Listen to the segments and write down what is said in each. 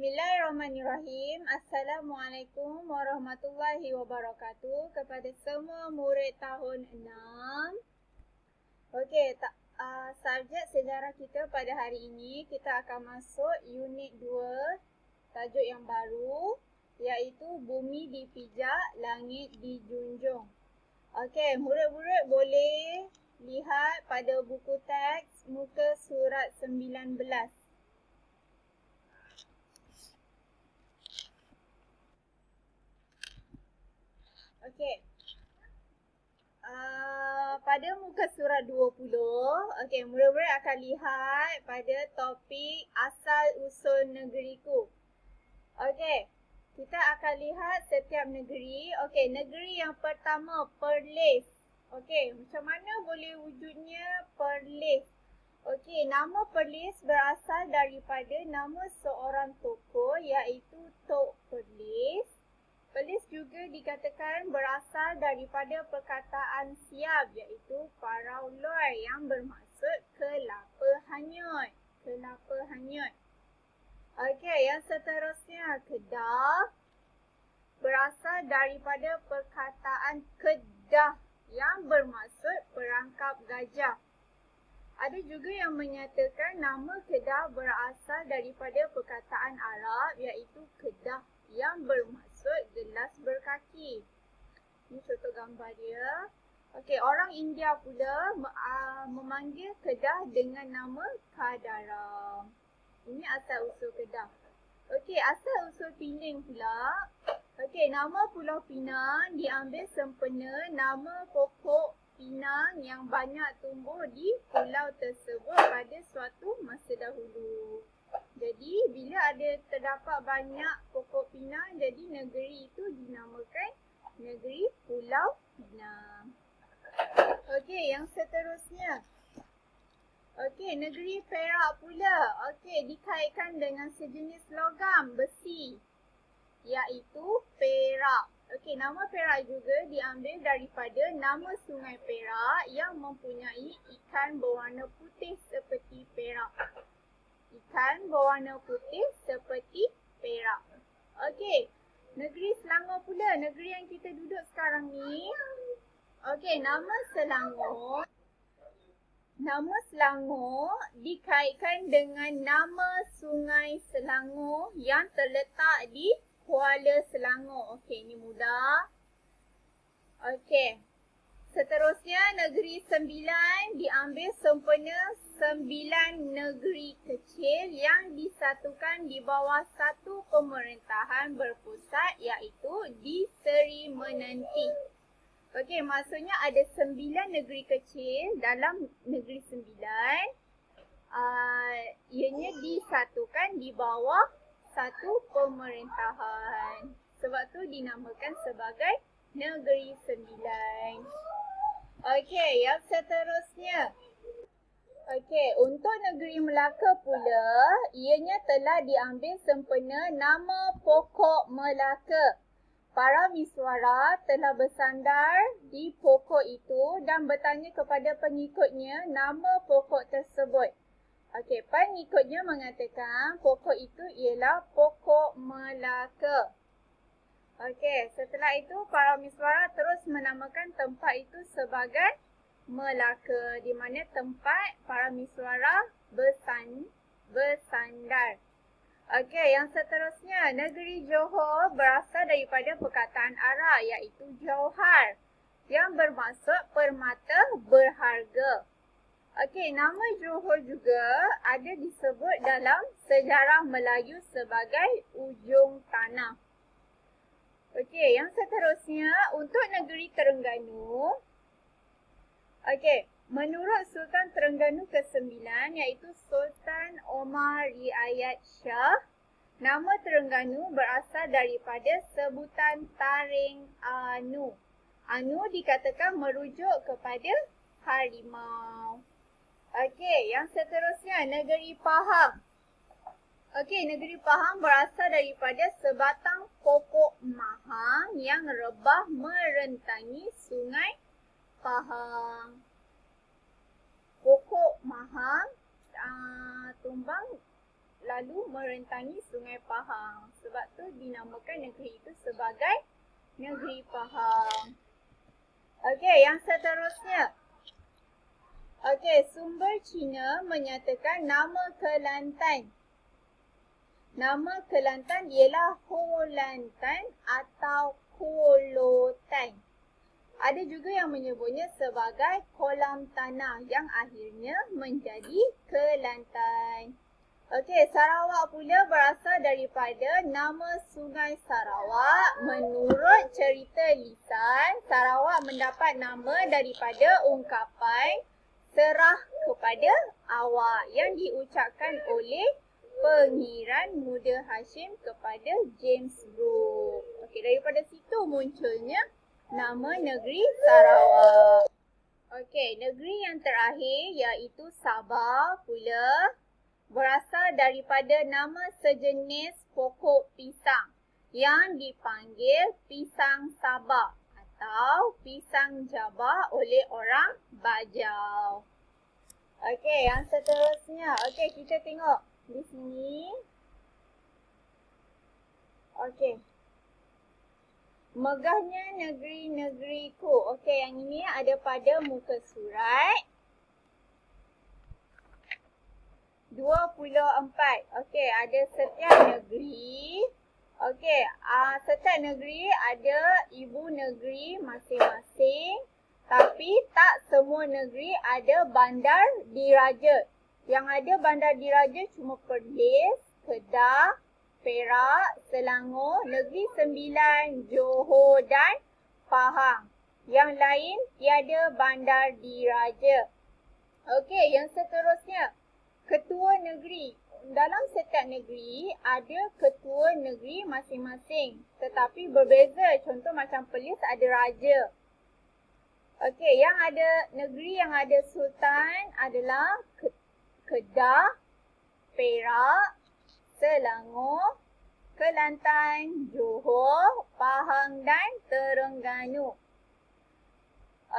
Bismillahirrahmanirrahim. Assalamualaikum warahmatullahi wabarakatuh kepada semua murid tahun 6. Okey, subjek sejarah kita pada hari ini kita akan masuk unit 2, tajuk yang baru iaitu Bumi dipijak, Langit dijunjung. Okey, murid-murid boleh lihat pada buku teks muka surat 19. Okey. Pada muka surat 20, okey, murid-murid akan lihat pada topik asal usul negeriku. Okey, kita akan lihat setiap negeri. Okey, negeri yang pertama, Perlis. Okey, macam mana boleh wujudnya Perlis? Okey, nama Perlis berasal daripada nama seorang tokoh iaitu Tok Perlis. Perlis juga dikatakan berasal daripada perkataan Siap iaitu Parauloi yang bermaksud kelapa hanyut. Kelapa hanyut. Okey, yang seterusnya Kedah berasal daripada perkataan Kedah yang bermaksud perangkap gajah. Ada juga yang menyatakan nama Kedah berasal daripada perkataan Arab iaitu Kedah yang bermaksud gelas berkaki. Ini contoh gambar dia. Okey, orang India pula memanggil Kedah dengan nama Kadaram. Ini asal usul Kedah. Okey, asal usul Penang pula. Okey, nama Pulau Pinang diambil sempena nama pokok pinang yang banyak tumbuh di pulau tersebut pada suatu masa dahulu. Jadi, bila terdapat banyak pokok pinang, jadi negeri itu dinamakan negeri Pulau Pinang. Okey, yang seterusnya. Okey, negeri Perak pula. Okey, dikaitkan dengan sejenis logam besi, iaitu Perak. Okey, nama Perak juga diambil daripada nama sungai Perak yang mempunyai ikan berwarna putih seperti perak. Ikan berwarna putih seperti perak. Okey, negeri Selangor pula, negeri yang kita duduk sekarang ni. Okey, nama Selangor. Nama Selangor dikaitkan dengan nama Sungai Selangor yang terletak di Kuala Selangor. Okey, ini mudah. Okey. Seterusnya, negeri Sembilan diambil sempena 9 negeri kecil yang disatukan di bawah satu pemerintahan berpusat iaitu di Seri Menanti. Okey, maksudnya ada 9 negeri kecil dalam negeri Sembilan. Ianya disatukan di bawah satu pemerintahan. Sebab tu dinamakan sebagai Negeri Sembilan. Okey, yang seterusnya. Okey, untuk negeri Melaka pula, ianya telah diambil sempena nama pokok Melaka. Para miswara telah bersandar di pokok itu dan bertanya kepada pengikutnya nama pokok tersebut. Okey, pengikutnya mengatakan pokok itu ialah pokok Melaka. Okey, setelah itu para miswara terus menamakan tempat itu sebagai Melaka, di mana tempat para miswara bersandar. Okey, yang seterusnya, negeri Johor berasal daripada perkataan Arab iaitu Jauhar yang bermaksud permata berharga. Okey, nama Johor juga ada disebut dalam sejarah Melayu sebagai ujung tanah. Okey, yang seterusnya untuk negeri Terengganu. Okey, menurut Sultan Terengganu ke-9 iaitu Sultan Omar Riayat Shah, nama Terengganu berasal daripada sebutan taring anu. Anu dikatakan merujuk kepada harimau. Okey, yang seterusnya negeri Pahang. Okey, negeri Pahang berasal daripada sebatang pokok mahang yang rebah merentangi sungai Pahang. Pokok mahang tumbang lalu merentangi Sungai Pahang. Sebab tu dinamakan negeri itu sebagai Negeri Pahang. Okey, yang seterusnya. Okey, sumber Cina menyatakan nama Kelantan. Nama Kelantan ialah Holantan atau Kolotan. Ada juga yang menyebutnya sebagai kolam tanah yang akhirnya menjadi Kelantan. Okey, Sarawak pula berasal daripada nama Sungai Sarawak. Menurut cerita lisan, Sarawak mendapat nama daripada ungkapan serah kepada awak yang diucapkan oleh Pengiran Muda Hashim kepada James Brooke. Okey, daripada situ munculnya nama negeri Sarawak. Okey, negeri yang terakhir iaitu Sabah pula berasal daripada nama sejenis pokok pisang yang dipanggil pisang Sabah atau pisang Jabah oleh orang Bajau. Okey, yang seterusnya. Okey, kita tengok di sini. Okey. Megahnya negeri-negeriku. Okey, yang ini ada pada muka surat 24. Okey, ada setiap negeri. Okey, setiap negeri ada ibu negeri masing-masing. Tapi tak semua negeri ada bandar diraja. Yang ada bandar diraja cuma Perlis, Kedah, Perak, Selangor, Negeri Sembilan, Johor dan Pahang. Yang lain tiada bandar diraja. Okey, yang seterusnya. Ketua negeri. Dalam setiap negeri ada ketua negeri masing-masing. Tetapi berbeza. Contoh macam Perlis ada raja. Okey, yang ada negeri yang ada sultan adalah Kedah, Perak, Selangor, Kelantan, Johor, Pahang dan Terengganu.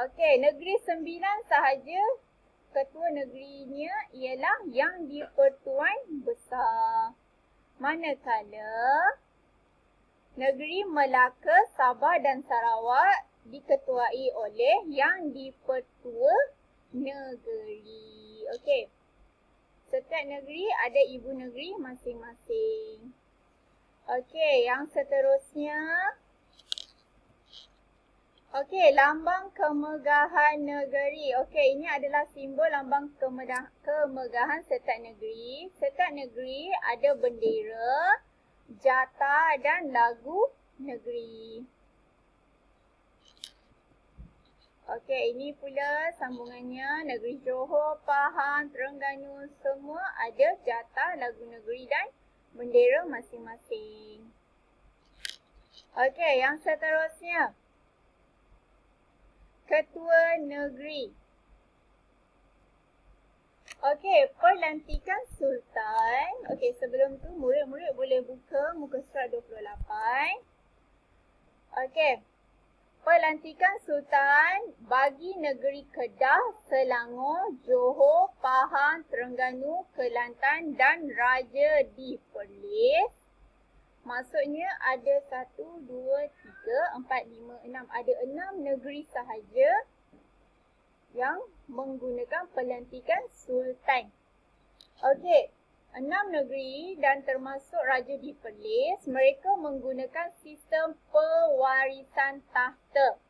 Okey, negeri Sembilan sahaja ketua negerinya ialah yang di-Pertuan Besar. Manakala negeri Melaka, Sabah dan Sarawak diketuai oleh yang di-Pertua Negeri. Okey. Setiap negeri ada ibu negeri masing-masing. Okey, yang seterusnya. Okey, lambang kemegahan negeri. Okey, ini adalah simbol lambang kemegahan setiap negeri. Setiap negeri ada bendera, jata dan lagu negeri. Okey, ini pula sambungannya. Negeri Johor, Pahang, Terengganu semua ada jata lagu negeri dan bendera masing-masing. Okey, yang seterusnya. Ketua negeri. Okey, pelantikan sultan. Okey, sebelum tu murid-murid boleh buka muka surat 28. Okey. Pelantikan sultan bagi negeri Kedah, Selangor, Johor, Pahang, Terengganu, Kelantan dan Raja di Perlis. Maksudnya ada 1, 2, 3, 4, 5, 6. Ada 6 negeri sahaja yang menggunakan pelantikan sultan. Okey. 6 negeri dan termasuk Raja di Perlis, mereka menggunakan sistem pewarisan tahta.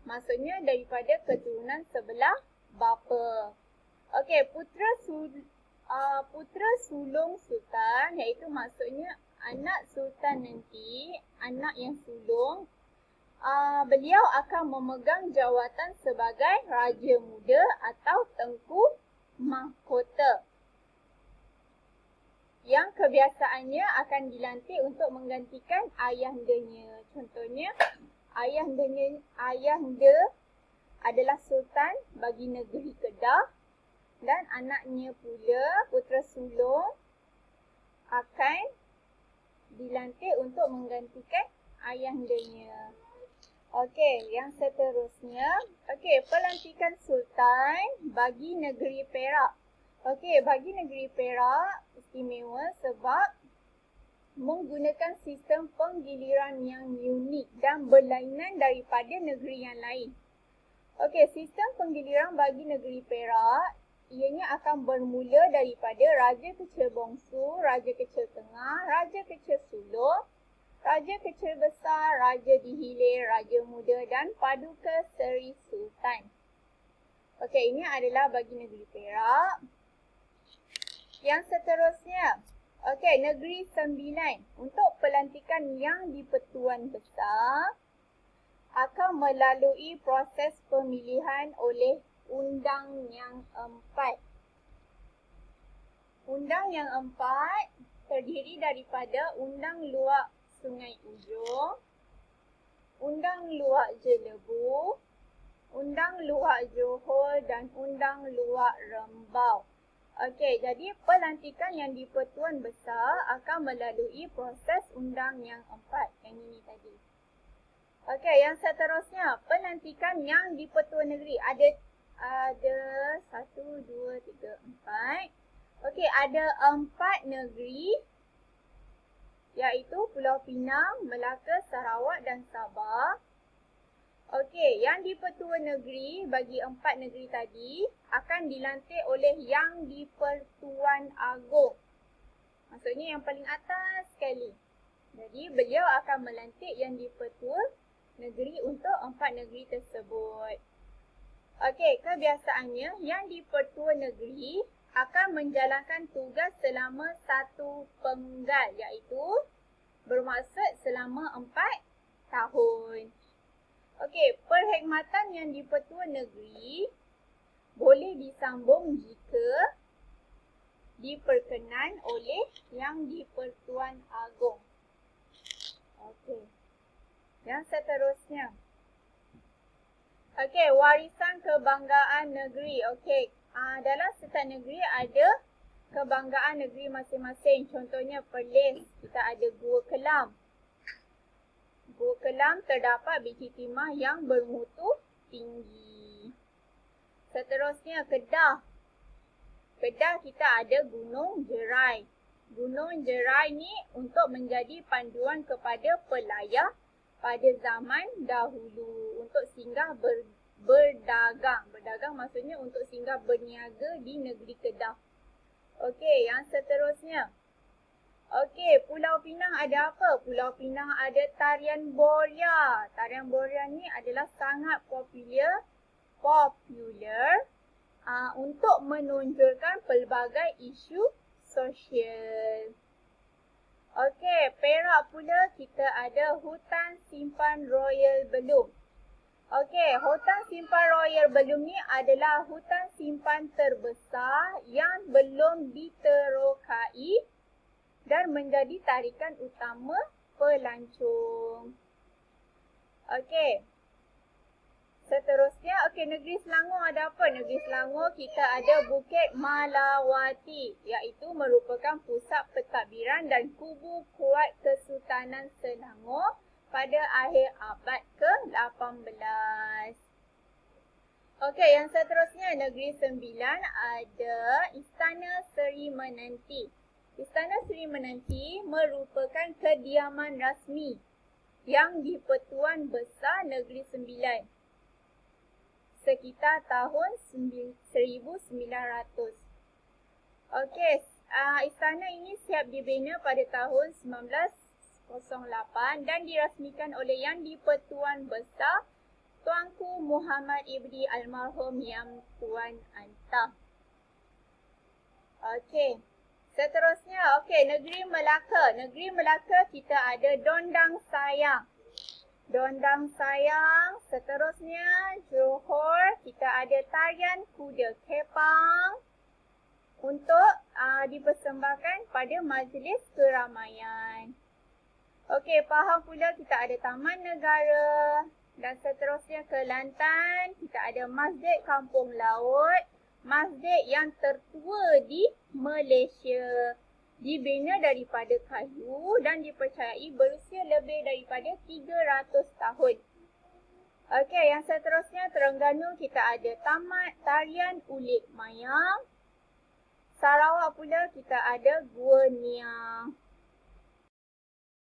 Maksudnya daripada keturunan sebelah bapa. Okey, putera sulung sultan, iaitu maksudnya anak sultan nanti, anak yang sulung, beliau akan memegang jawatan sebagai Raja Muda atau Tengku Mahkota. Yang kebiasaannya akan dilantik untuk menggantikan ayahandanya. Contohnya, ayahanda adalah sultan bagi negeri Kedah dan anaknya pula, putera sulung, akan dilantik untuk menggantikan ayahandanya. Okey, yang seterusnya. Okey, pelantikan sultan bagi negeri Perak. Okey, bagi negeri Perak istimewa sebab menggunakan sistem penggiliran yang unik dan berlainan daripada negeri yang lain. Okey, sistem penggiliran bagi negeri Perak ianya akan bermula daripada Raja Kecil Bongsu, Raja Kecil Tengah, Raja Kecil Sulur, Raja Kecil Besar, Raja Dihilir, Raja Muda dan Paduka Seri Sultan. Okey, ini adalah bagi negeri Perak. Yang seterusnya, okey, Negeri Sembilan. Untuk pelantikan yang di Pertuan Besar akan melalui proses pemilihan oleh Undang yang 4. Undang yang 4 terdiri daripada Undang Luak Sungai Ujong, Undang Luak Jelebu, Undang Luak Johor dan Undang Luak Rembau. Okey, jadi pelantikan yang di Pertuan Besar akan melalui proses undang yang 4. Yang ini tadi. Okey, yang seterusnya, pelantikan yang di Pertuan Negeri. Ada 1, 2, 3, 4. Okey, ada 4 negeri, iaitu Pulau Pinang, Melaka, Sarawak dan Sabah. Okey, yang di Pertuan Negeri bagi 4 negeri tadi akan dilantik oleh Yang di-Pertuan Agong. Maksudnya yang paling atas sekali. Jadi beliau akan melantik Yang di-Pertuan Negeri untuk 4 negeri tersebut. Okey, kebiasaannya Yang di-Pertuan Negeri akan menjalankan tugas selama 1 penggal, iaitu bermaksud selama 4 tahun. Okey, perkhidmatan yang di Pertuan Negeri boleh disambung jika diperkenan oleh Yang di-Pertuan Agong. Okey. Yang seterusnya. Okey, warisan kebanggaan negeri. Okey, dalam setiap negeri ada kebanggaan negeri masing-masing. Contohnya Perlis, kita ada Gua Kelam. Gua Kelam terdapat biji timah yang bermutu tinggi. Seterusnya Kedah. Kedah kita ada Gunung Jerai. Gunung Jerai ni untuk menjadi panduan kepada pelayar pada zaman dahulu untuk singgah berdagang. Berdagang maksudnya untuk singgah berniaga di negeri Kedah. Okey, yang seterusnya. Okey, Pulau Pinang ada apa? Pulau Pinang ada tarian Boria. Tarian Boria ni adalah sangat popular untuk menonjolkan pelbagai isu sosial. Okey, Perak pula kita ada Hutan Simpan Royal Belum. Okey, Hutan Simpan Royal Belum ni adalah hutan simpan terbesar yang belum diterokai dan menjadi tarikan utama pelancong. Okey. Seterusnya, Negeri Selangor ada apa? Negeri Selangor kita ada Bukit Malawati, iaitu merupakan pusat pentadbiran dan kubu kuat Kesultanan Selangor pada akhir abad ke-18. Okey, yang seterusnya Negeri Sembilan ada Istana Seri Menanti. Istana Seri Menanti merupakan kediaman rasmi yang di Pertuan Besar Negeri Sembilan sekitar tahun 1900. Okey, istana ini siap dibina pada tahun 1908 dan dirasmikan oleh Yang di Pertuan Besar Tuanku Muhammad Ibni Almarhum Yang Tuan Antah. Okey. Seterusnya, Negeri Melaka. Negeri Melaka kita ada Dondang Sayang. Dondang Sayang. Seterusnya, Johor. Kita ada Tarian Kuda Kepang untuk dipersembahkan pada majlis keramaian. Okey, Pahang pula kita ada Taman Negara. Dan seterusnya Kelantan, kita ada Masjid Kampung Laut. Masjid yang tertua di Malaysia, dibina daripada kayu dan dipercayai berusia lebih daripada 300 tahun. Okey, yang seterusnya Terengganu kita ada Taman Tarian Ulit Mayang. Sarawak pula kita ada Gua Nia.